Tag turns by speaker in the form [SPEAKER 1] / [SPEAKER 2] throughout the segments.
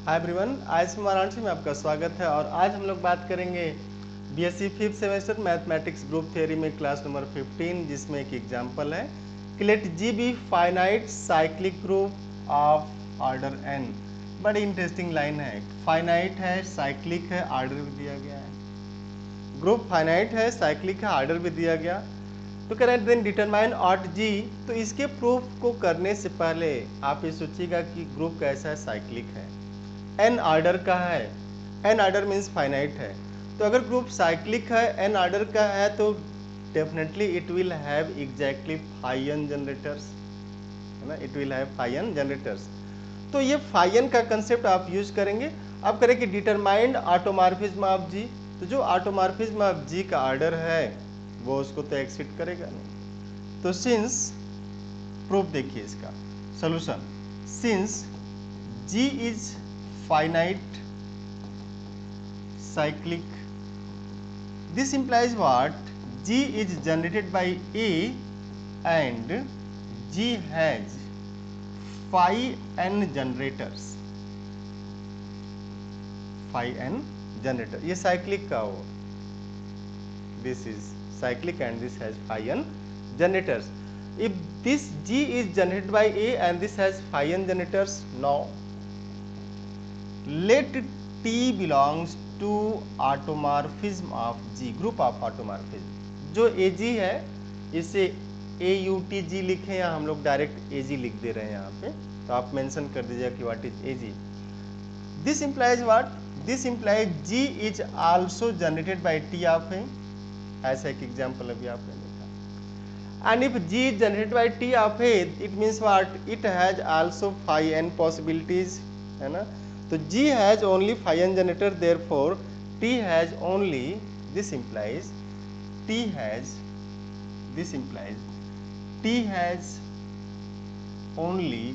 [SPEAKER 1] Hi everyone, आज वाराणसी में आपका स्वागत है और आज हम लोग बात करेंगे BSc fifth semester mathematics group theory में क्लास नंबर 15, जिसमें एक एग्जांपल है कि let G be finite cyclic group of order n. बड़ी इंटरेस्टिंग लाइन है, फाइनाइट है, साइक्लिक है, ऑर्डर भी दिया गया है। ग्रुप फाइनाइट है, साइक्लिक है, ऑर्डर भी दिया गया। तो कह रहे हैं देन डिटरमाइन ऑट जी। तो इसके प्रूफ को करने से पहले आप ये सोचिएगा कि ग्रुप कैसा है, साइक्लिक है, एन ऑर्डर का है। एन ऑर्डर मीन्स फाइनाइट है। तो अगर ग्रुप साइक्लिक है, एन ऑर्डर का है, तो definitely it will have exactly 5 n generators, है ना। It will have 5 n generators. तो ये 5 n का कंसेप्ट आप यूज करेंगे। अब करें कि डिटरमाइंड ऑटोमॉर्फिज्म ऑफ जी। तो जो ऑटोमॉर्फिज्म ऑफ जी का ऑर्डर है वो उसको तो एक्सिट करेगा नहीं। तो सिंस प्रूफ देखिए इसका solution, since G is finite cyclic, this implies what? G is generated by A and G has phi n generators, phi n generator, ये cyclic का हो, this is cyclic and this has phi n generators. If this G is generated by A and this has phi n generators, now let T belongs to automorphism of G, group of automorphism. जो AG है इसे AUTG लिखें या हम लोग direct AG लिख दे रहे हैं यहाँ पे, तो आप मेंशन कर दीजिएगा कि what is AG। This implies what? This implies G is also generated by T of A। ऐसा एक एग्जाम्पल अभी आपने देखा। And if G is generated by T of A, it means what? It has also 5 n possibilities, है ना। तो G has only 5 n generator, therefore T has only, this implies T has only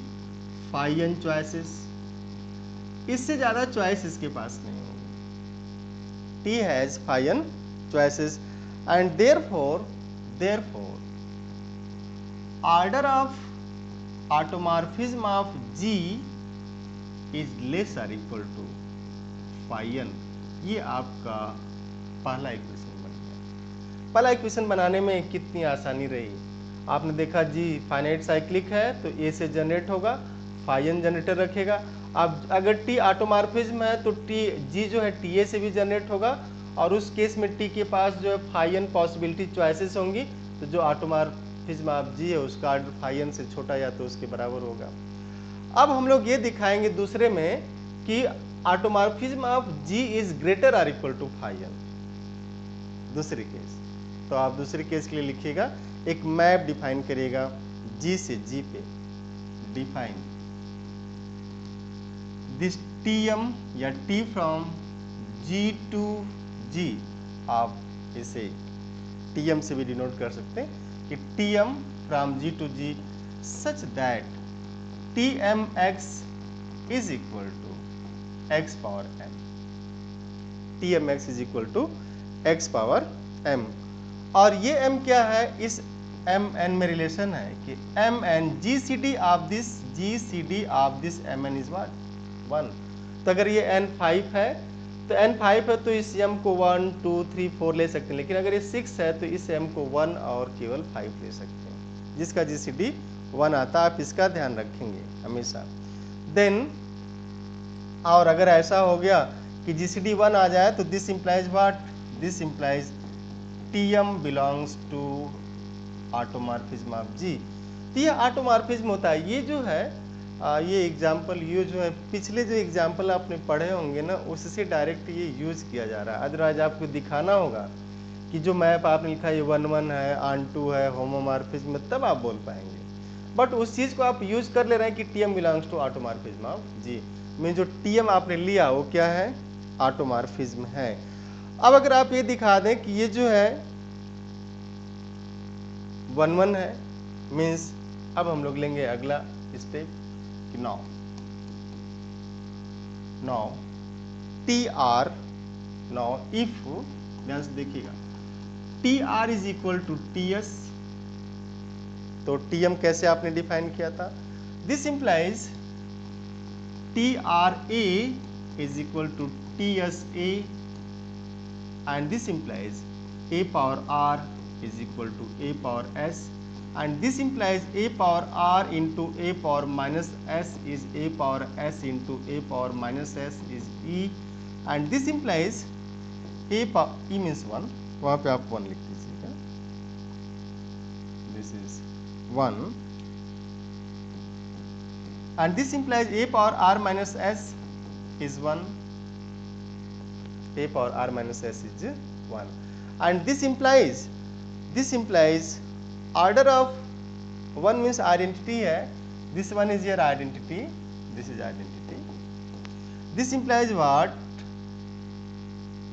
[SPEAKER 1] 5 n choices। इससे ज्यादा choice इसके पास नहीं होगी। T has 5 n choices and therefore order of automorphism of G is less or equal to phi n। ये आपका पहला equation बन गया। पहला इक्वेशन बनाने में कितनी आसानी रही। आपने देखा जी फाइनाइट साइक्लिक है तो ए से जनरेट होगा, phi n जनरेटर रखेगा। अब अगर टी ऑटोमॉर्फिज्म है तो टी जी जो है टी ए से भी जनरेट होगा, और उस केस में टी के पास जो है phi n पॉसिबिलिटी चॉइसेस होंगी। तो जो ऑटोमॉर्फिज्म ऑफ जी है उसका ऑर्डर phi n से छोटा या तो उसके बराबर होगा। अब हम लोग ये दिखाएंगे दूसरे में कि automorphism of G is greater और इक्वल टू phi n। दूसरी केस, तो आप दूसरी केस के लिए लिखिएगा, एक मैप डिफाइन करिएगा G से G पे। डिफाइन दिस TM या T from G to G, आप इसे TM से भी डिनोट कर सकते हैं कि TM from G to G such that TMX is equal to x power m। TMX is equal to x power m। और ये m क्या है? इस mn में रिलेशन है कि mn GCD of this mn is what? 1। तो अगर ये n 5 है तो n 5 है तो इस m को 1 2 3 4 ले सकते हैं, लेकिन अगर ये 6 है तो इस m को 1 और केवल 5 ले सकते हैं, जिसका GCD 1 आता। आप इसका ध्यान रखेंगे हमेशा। देन और अगर ऐसा हो गया कि GCD 1 आ जाए तो this implies what? This implies TM belongs to automorphism of G। तो ये ऑटोमॉर्फिज्म होता है। ये जो है ये एग्जाम्पल, ये जो है पिछले जो एग्जाम्पल आपने पढ़े होंगे ना, उससे डायरेक्ट ये यूज किया जा रहा है। अदरवाइज आपको दिखाना होगा कि जो मैप आपने लिखा है 1 1 है, ऑन2 है, होमोमॉर्फिज्म, तब आप बोल पाएंगे। बट उस चीज को आप यूज कर ले रहे हैं कि TM belongs to automorphism of G में जो TM आपने लिया वो क्या है? ऑटोमॉर्फिज्म है। अब अगर आप ये दिखा दें कि ये जो है 1 1 है, मीन्स अब हम लोग लेंगे अगला स्टेप कि नाउ TR, नाउ इफ, ध्यान से देखिएगा, TR is equal to TS। तो TM कैसे आपने डिफाइन किया था? This implies TRA is equal to TSA, and this implies A power R is equal to A power S, and this implies A power R into A power minus S is A power S into A power minus S is E, and this implies A power E means 1, वहाँ पे आप 1 लिख दीजिएगा, this is 1, and this implies A power R minus S is 1, A power R minus S is 1, and this implies order of 1 means identity है, this one is your identity, this is identity, this implies what?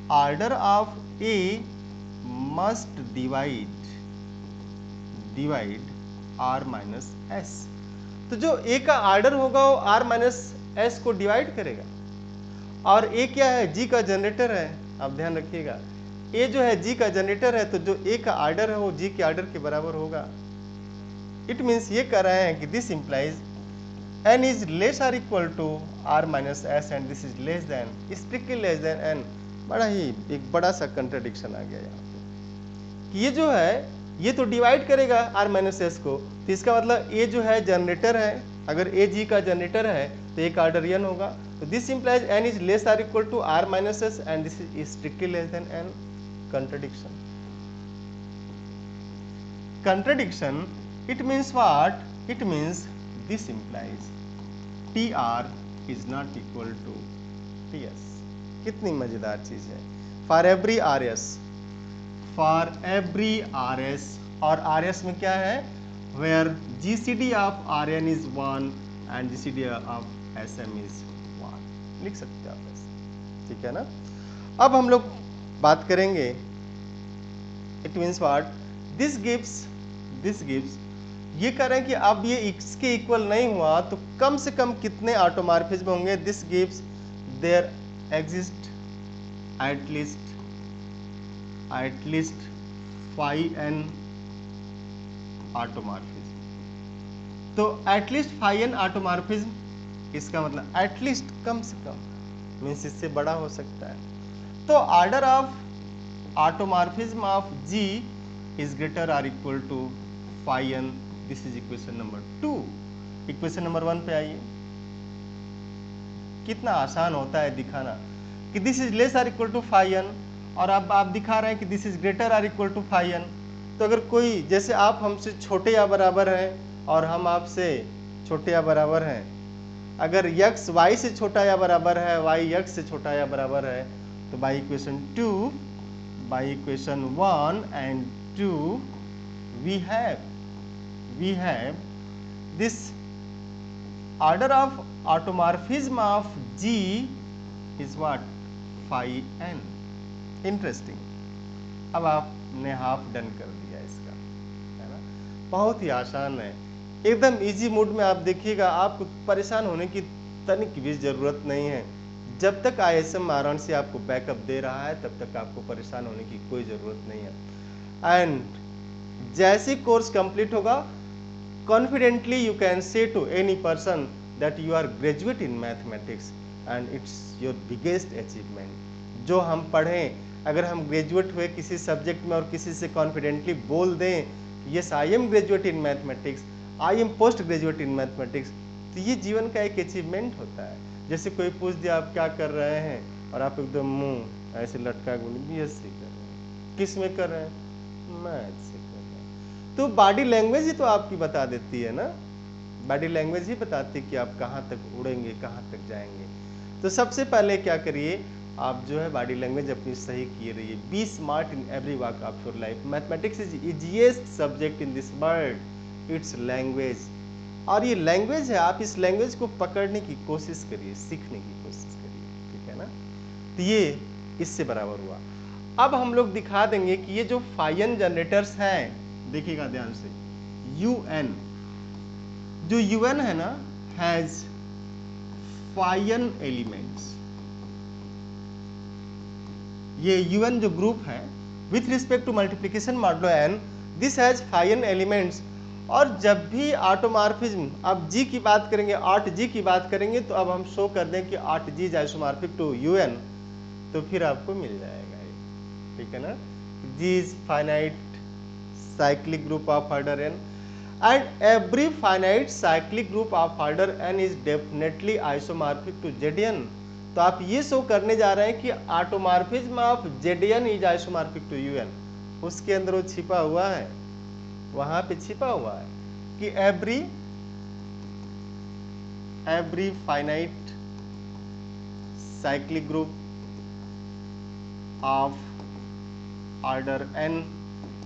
[SPEAKER 1] Order of A must divide R minus S, तो जो A का order होगा वो R minus S को divide करेगा, और A क्या है? G का जनरेटर है, आप ध्यान रखिएगा, A जो है G का जनरेटर है, तो जो A का ऑर्डर है वो G के ऑर्डर के बराबर होगा। इट मीन्स ये कह रहे हैं कि this implies N is less or equal to R minus S and this is less than, strictly less than N। बड़ा ही एक बड़ा सा कंट्राडिक्शन आ गया यहाँ पे कि ये जो है ये तो डिवाइड करेगा R माइनस S को, तो इसका मतलब A जो है जनरेटर है, अगर A G का जनरेटर है तो एक ऑर्डर N होगा, तो this implies N is less or equal to R minus S and this is strictly less than N। Contradiction, contradiction, it means what? It means this implies TR is not equal to TS। कितनी मजेदार चीज है। For every RS, और RS में क्या है? Where GCD of RN is 1 and GCD of SM is 1, लिख सकते हो आप ऐसे, ठीक है ना। अब हम लोग बात करेंगे, it means what? This gives ये कह रहे हैं कि अब ये इसके इक्वल नहीं हुआ तो कम से कम कितने ऑटोमॉर्फिज्म होंगे? This gives there exist at least 5n automorphism. तो एटलीस्ट 5n ऑटोमॉर्फिज्म, इसका मतलब एटलीस्ट कम से कम मीन्स इससे बड़ा हो सकता है। तो order of automorphism of G is greater or equal to 5n, this is equation number 2। Equation number 1 पे आइए, कितना आसान होता है दिखाना कि this is less or equal to 5n, और अब आप दिखा रहे हैं कि this is greater or equal to 5n। तो अगर कोई, जैसे आप हमसे छोटे या बराबर हैं और हम आपसे छोटे या बराबर हैं, अगर x y से छोटा या बराबर है, y x से छोटा या बराबर है, तो by equation 1 and 2 we have this order of automorphism of G is what? 5n। Interesting. अब आपने हाफ डन कर दिया इसका, है ना। बहुत ही आसान है, एकदम इजी मोड में आप देखिएगा, आपको परेशान होने की तनिक भी जरूरत नहीं है। जब तक ISM आराम से आपको बैकअप दे रहा है तब तक आपको परेशान होने की कोई जरूरत नहीं है। एंड जैसे कोर्स कंप्लीट होगा, confidently you can say to any person that you are graduate in mathematics and it's your biggest achievement। जो हम पढ़ें, अगर हम ग्रेजुएट हुए किसी सब्जेक्ट में और किसी से कॉन्फिडेंटली बोल दें yes I am graduate in mathematics, I am post graduate in mathematics, तो ये जीवन का एक अचीवमेंट होता है। जैसे कोई पूछ दिया आप क्या कर रहे हैं और आप एकदम मुंह ऐसे लटका बोले BSc कर रहे हैं। किस में कर रहे हैं? मैथ से कर रहे हैं। तो बॉडी लैंग्वेज ही तो आपकी बता देती है ना, बॉडी लैंग्वेज ही बताती है कि आप कहाँ तक उड़ेंगे, कहाँ तक जाएंगे। तो सबसे पहले क्या करिए, आप जो है बॉडी लैंग्वेज अपनी सही किए रहिए। Be smart in every work of your life. Mathematics is easiest subject in this world, it's language. और ये लैंग्वेज है, आप इस लैंग्वेज को पकड़ने की कोशिश करिए, सीखने की कोशिश करिए, ठीक है ना। तो ये इससे बराबर हुआ। अब हम लोग दिखा देंगे कि ये जो फाइन जनरेटर्स हैं, देखिएगा ध्यान से, UN, जो UN है ना, हैज फाइन एलिमेंट्स। ये UN जो ग्रुप है with respect to multiplication modulo n, this has fine elements और जब भी ऑटोमॉर्फिज्म, अब जी की बात करेंगे, 8G की बात करेंगे, तो अब हम शो कर दें कि 8G is isomorphic to UN, तो फिर आपको मिल जाएगा ये, ठीक है ना। G is finite cyclic group of order n, and every finite cyclic group of order n is definitely isomorphic to Zn। तो आप ये शो करने जा रहे हैं कि automorphism of Zn is isomorphic to UN। उसके अंदर वो छिपा हुआ है, वहां पे छिपा हुआ है कि every finite cyclic group of order n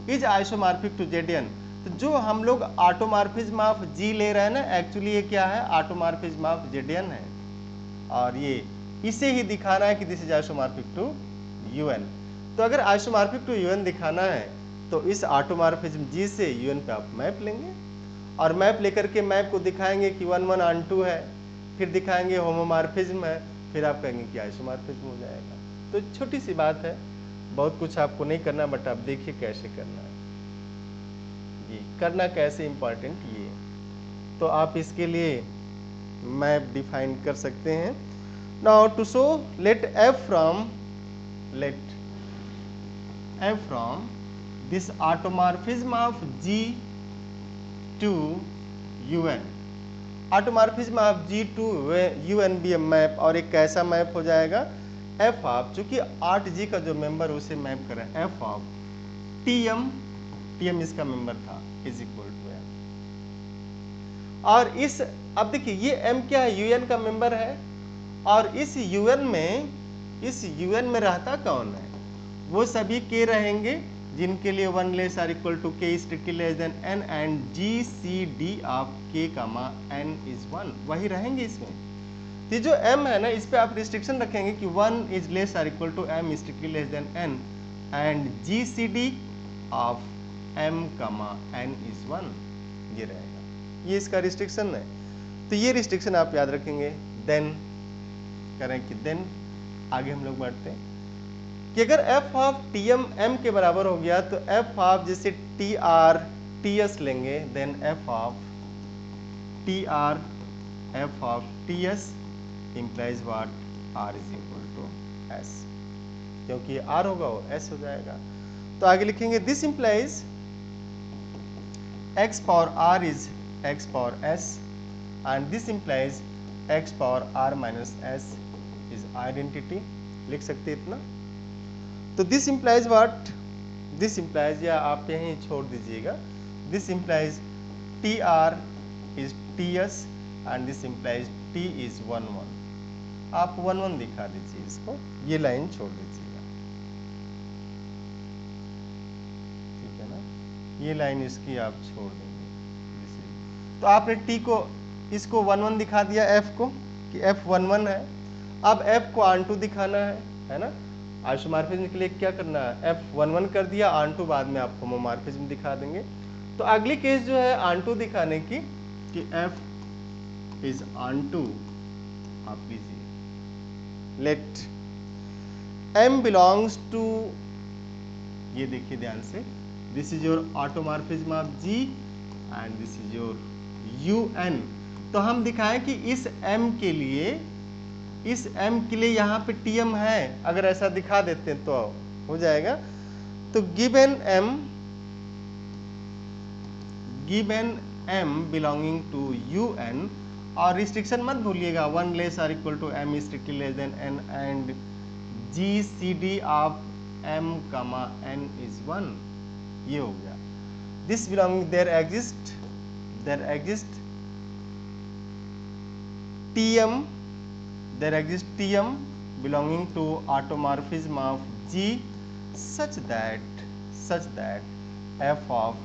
[SPEAKER 1] is isomorphic to Zn। तो जो हम लोग ऑटोमॉर्फिज्म ऑफ G ले रहे हैं ना, एक्चुअली ये क्या है, ऑटोमॉर्फिज्म ऑफ Zn है, और ये इसे ही दिखाना है कि this is isomorphic to UN। तो अगर आइसोमॉर्फिक टू UN दिखाना है तो इस ऑटोमॉर्फिज्म G से UN पे आप मैप लेंगे, और मैप लेकर के मैप को दिखाएंगे कि 1 1 ऑन 2 है, फिर दिखाएंगे होमोमॉर्फिज्म है, फिर आप कहेंगे कि आइसोमॉर्फिज्म हो जाएगा। तो छोटी सी बात है, बहुत कुछ आपको नहीं करना, बट आप देखिए कैसे करना है, ये करना कैसे इम्पॉर्टेंट ये। तो आप इसके लिए मैप डिफाइन कर सकते हैं। Now to show let f from this automorphism of G to UN, automorphism of G to UN भी मैप, और एक कैसा मैप हो जाएगा, f ऑफ, चूंकि 8G का जो मेंबर उसे मैप कर रहे हैं, f ऑफ TM इसका मेंबर था, इज इक्वल टू m। और इस, अब देखिए ये m क्या है, UN का मेंबर है, और इस UN में रहता कौन है, वो सभी k रहेंगे जिनके लिए 1 less or equal to k strictly less than n and GCD of k comma n is 1, वही रहेंगे इसमें। तो जो m है ना, इस पे आप रिस्ट्रिक्शन रखेंगे कि 1 is less or equal to m strictly less than n and GCD of m comma n is 1, ये रहेगा, ये इसका रिस्ट्रिक्शन है। तो ये रिस्ट्रिक्शन आप याद रखेंगे। देन करें कि देन आगे हम लोग बढ़ते हैं कि अगर f ऑफ TM m के बराबर हो गया, तो f ऑफ जैसे TR TS लेंगे, then f of TR f of TS implies what, R is equal to S, क्योंकि R होगा वो S हो जाएगा। तो आगे लिखेंगे this implies x power R is x power S and this implies x power R minus S is identity, लिख सकते इतना। तो this implies what, this implies, या आप यहीं छोड़ दीजिएगा, this implies TR is TS and this implies T is 1 1, आप 1 1 दिखा दीजिए इसको, ये लाइन छोड़ दीजिएगा, ठीक है ना, ये लाइन इसकी आप छोड़ देंगे। तो आपने T को, इसको 1 1 दिखा दिया, F को कि F 1 1 है। अब F को ऑन 2 दिखाना है ना, आइसोमॉर्फिज्म के लिए क्या करना है, F 1 1 कर दिया, ऑन 2 बाद में आप होमोमॉर्फिज्म दिखा देंगे। तो अगली केस जो है ऑन 2 दिखाने की, कि F इज ऑन 2, आप लीजिए लेट M बिलोंग्स टू, ये देखिए ध्यान से, this is your automorphism of G and this is your UN। तो हम दिखाएं कि इस M के लिए, इस M के लिए यहाँ पे TM है, अगर ऐसा दिखा देते हैं तो हो जाएगा। तो given M belonging to UN, और रिस्ट्रिक्शन मत भूलिएगा, 1 less or equal to M strictly less than n and GCD of M comma n is 1, ये हो गया। This belonging, there exist TM, there exists TM belonging to automorphism of G such that f of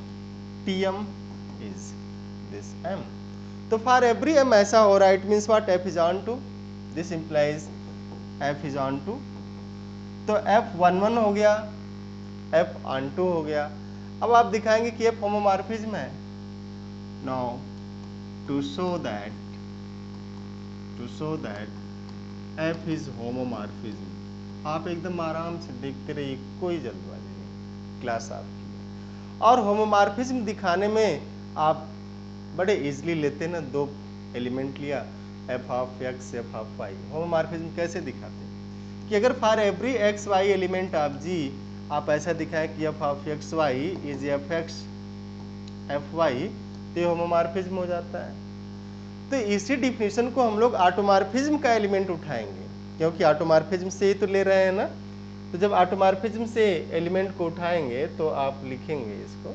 [SPEAKER 1] TM is this M। तो for every M ऐसा हो रहा है, it means what, f is on to, this implies f is on to, तो f 1 1 हो गया, f on 2 हो गया। अब आप दिखाएंगे कि f होमोमॉर्फिज्म है। Now to show that f is homomorphism, आप एकदम आराम से देखते रहिए, कोई जल्दबाजी नहीं, क्लास आपकी है। और होमोमॉर्फिज्म दिखाने में आप बड़े इजीली लेते ना, दो एलिमेंट लिया F of X F of Y. Homomorphism कैसे दिखाते हैं कि अगर for every X Y element of G आप ऐसा दिखाएं कि F of X Y is F X F Y, तो ये होमोमॉर्फिज्म हो जाता है। तो इसी डिफिनेशन को हम लोग ऑटोमॉर्फिज्म का एलिमेंट उठाएंगे, क्योंकि ऑटोमॉर्फिज्म से ही तो ले रहे हैं ना। तो जब ऑटोमॉर्फिज्म से एलिमेंट को उठाएंगे तो आप लिखेंगे इसको,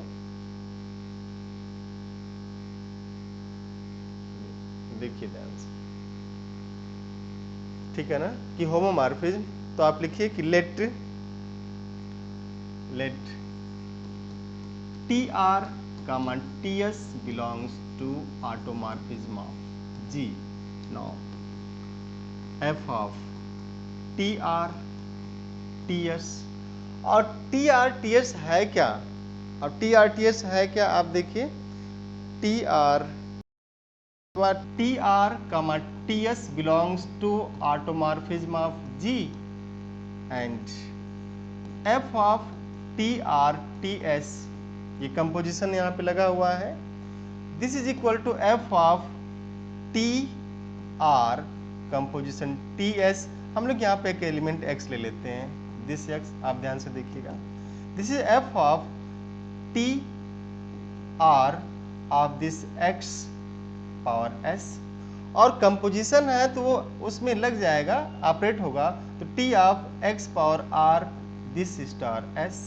[SPEAKER 1] देखिए ध्यान से, ठीक है ना, कि होमोमॉर्फिज्म। तो आप लिखिए कि let T R comma ts belongs to automorphism of G. Now f of tr ts, और tr ts है क्या, अब tr ts है क्या आप देखिए, tr comma ts belongs to automorphism of G and f of tr ts, ये composition यहाँ पे लगा हुआ है, this is equal to F of T R composition T S. हम लोग यहाँ पे एक एलिमेंट एक्स ले लेते हैं, दिस एक्स, आप ध्यान से देखिएगा, this is F of T R of this X power S, और कंपोजिशन है तो वो उसमें लग जाएगा, ऑपरेट होगा, तो T of X power R this star S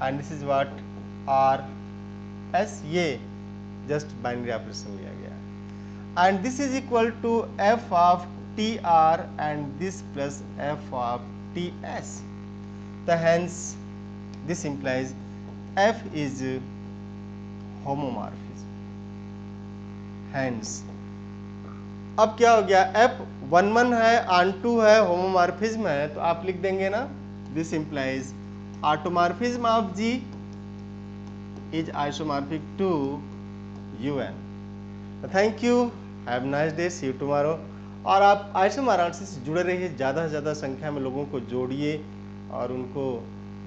[SPEAKER 1] and this is what R S, ये जस्ट बाइनरी ऑपरेशन लिया गया, and this is equal to F of T R and this plus F of T S, तो hence this implies F is homomorphism. Hence अब क्या हो गया, F 1 है, ऑन2 है, होमोमॉर्फिज्म है, तो आप लिख देंगे ना, this implies automorphism of G is isomorphic to UN. Thank you, have a nice day, see you tomorrow। और आप आइसोमॉर्फिज्म से जुड़े रहिए, ज़्यादा से ज़्यादा संख्या में लोगों को जोड़िए और उनको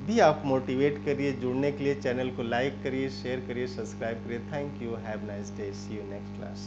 [SPEAKER 1] भी आप मोटिवेट करिए जुड़ने के लिए। चैनल को लाइक करिए, शेयर करिए, सब्सक्राइब करिए। Thank you, have nice day, see you next class.